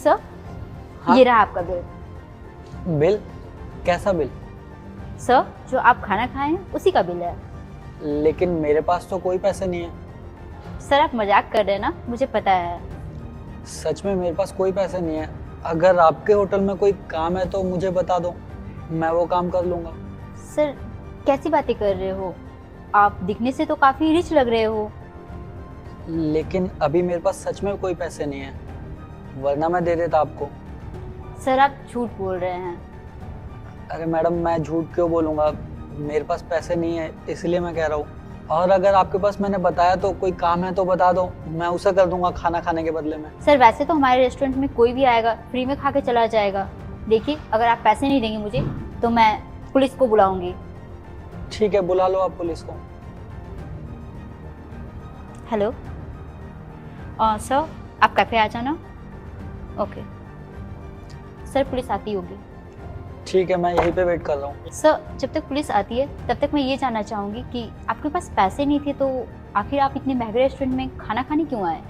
Sir, हाँ? ये रहा आपका बिल। बिल? कैसा बिल? सर, जो आप खाना खाए हैं उसी का बिल है। लेकिन मेरे पास तो कोई पैसे नहीं है। सर, आप मजाक कर रहे हैं ना, मुझे पता है। सच में मेरे पास कोई पैसे नहीं है। अगर आपके होटल में कोई काम है तो मुझे बता दो, मैं वो काम कर लूँगा। सर, कैसी बातें कर रहे हो? आप दिखने से तो काफ़ी रिच लग रहे हो। लेकिन अभी मेरे पास सच में कोई पैसे नहीं है, वरना मैं दे देता आपको। सर, आप झूठ बोल रहे हैं। अरे मैडम, मैं झूठ क्यों बोलूँगा? मेरे पास पैसे नहीं है इसलिए मैं कह रहा हूँ। और अगर आपके पास मैंने बताया तो कोई काम है तो बता दो, मैं उसे कर दूंगा खाना खाने के बदले में। सर, वैसे तो हमारे रेस्टोरेंट में कोई भी आएगा फ्री में खा के चला जाएगा। देखिए, अगर आप पैसे नहीं देंगे मुझे तो मैं पुलिस को बुलाऊंगी। ठीक है, बुला लो आप पुलिस को। हेलो सर, आप कैफ़े आ जाना। ओके सर, पुलिस आती होगी। ठीक है, मैं यहीं पे वेट कर रहा हूँ। सर, जब तक पुलिस आती है तब तक मैं ये जानना चाहूँगी कि आपके पास पैसे नहीं थे तो आखिर आप इतने महंगे रेस्टोरेंट में खाना खाने क्यों आए?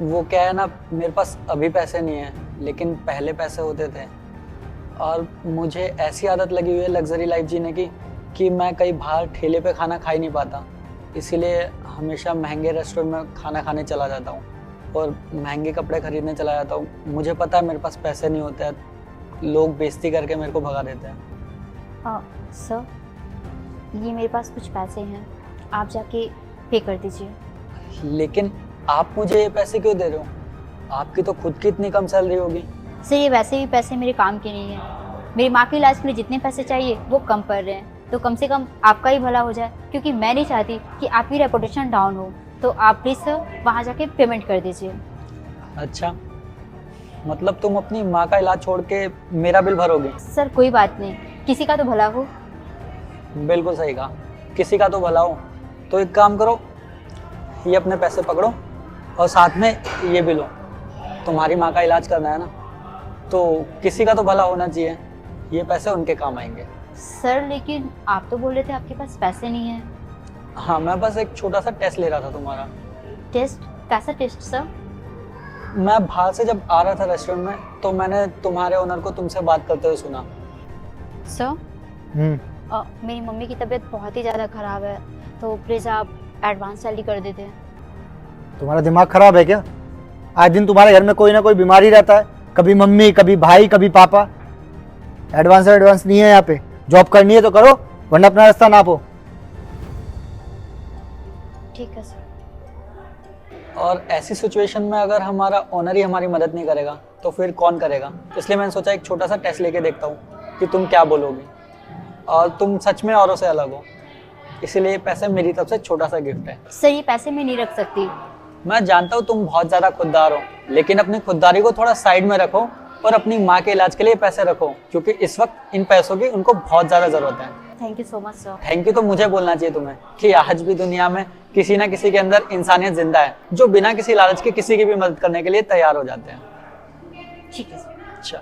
वो क्या है ना, मेरे पास अभी पैसे नहीं है लेकिन पहले पैसे होते थे। और मुझे ऐसी आदत लगी हुई है लग्जरी लाइफ जीने की कि मैं कहीं बाहर ठेले पे खाना खा ही नहीं पाता। इसीलिए हमेशा महंगे रेस्टोरेंट में खाना खाने चला जाता हूँ और महंगे कपड़े खरीदने चला जाता हूँ। मुझे पता है मेरे पास पैसे नहीं होते हैं, लोग बेइज्जती करके मेरे को भगा देते हैं। सर, ये मेरे पास कुछ पैसे हैं, आप जाके पे कर दीजिए। लेकिन आप मुझे ये पैसे क्यों दे रहे हो? आपकी तो खुद की इतनी कम सैलरी होगी। सर, ये वैसे भी पैसे मेरे काम के नहीं हैं। मेरी माँ के इलाज के लिए जितने पैसे चाहिए वो कम पड़ रहे हैं, तो कम से कम आपका ही भला हो जाए, क्योंकि मैं नहीं चाहती कि आपकी रेपुटेशन डाउन हो। तो आप प्लीज़ सर वहाँ जाके पेमेंट कर दीजिए। अच्छा, मतलब तुम अपनी माँ का इलाज छोड़ के मेरा बिल भरोगे? सर, कोई बात नहीं, किसी का तो भला हो। बिल्कुल सही कहा, किसी का तो भला हो। तो एक काम करो, ये अपने पैसे पकड़ो और साथ में ये भी लो। तुम्हारी माँ का इलाज करना है ना, तो किसी का तो भला होना चाहिए, ये पैसे उनके काम आएंगे। सर, लेकिन आप तो बोल रहे थे आपके पास पैसे नहीं है। हाँ, मैं बस एक छोटा सा टेस्ट ले रहा था तुम्हारा। टेस्ट? कैसा टेस्ट सर? मैं बाहर से जब आ रहा था रेस्टोरेंट में तो मैंने तुम्हारे ओनर को तुमसे बात करते हुए सुना। सर, मेरी मम्मी की तबीयत बहुत ही ज़्यादा ख़राब है, तो प्लीज़ आप एडवांस सैलरी कर देते हैं। तुम्हारा दिमाग खराब है क्या? आज दिन तुम्हारे घर में कोई ना कोई बीमारी रहता है, कभी मम्मी, कभी भाई, कभी पापा। एडवांस नहीं है यहाँ पे। जॉब करनी है तो करो, वरना अपना रास्ता नापो। ठीक है सर। और ऐसी सिचुएशन में अगर हमारा ओनर ही हमारी मदद नहीं करेगा तो फिर कौन करेगा? इसलिए मैंने सोचा एक छोटा सा टेस्ट लेके देखता हूँ कि तुम क्या बोलोगे, और तुम सच में औरों से अलग हो। इसीलिए पैसे मेरी तरफ से छोटा सा गिफ्ट है। सर, ये पैसे मैं नहीं रख सकती। मैं जानता हूँ तुम बहुत ज़्यादा खुददार हो, लेकिन अपनी खुददारी को थोड़ा साइड में रखो और अपनी माँ के इलाज के लिए पैसे रखो, क्योंकि इस वक्त इन पैसों की उनको बहुत ज़्यादा ज़रूरत है। Thank you so much sir. Thank you तो मुझे बोलना चाहिए तुम्हें कि आज भी दुनिया में किसी ना किसी के अंदर इंसानियत जिंदा है, जो बिना किसी लालच के किसी की भी मदद करने के लिए तैयार हो जाते हैं। ठीक है सर। अच्छा।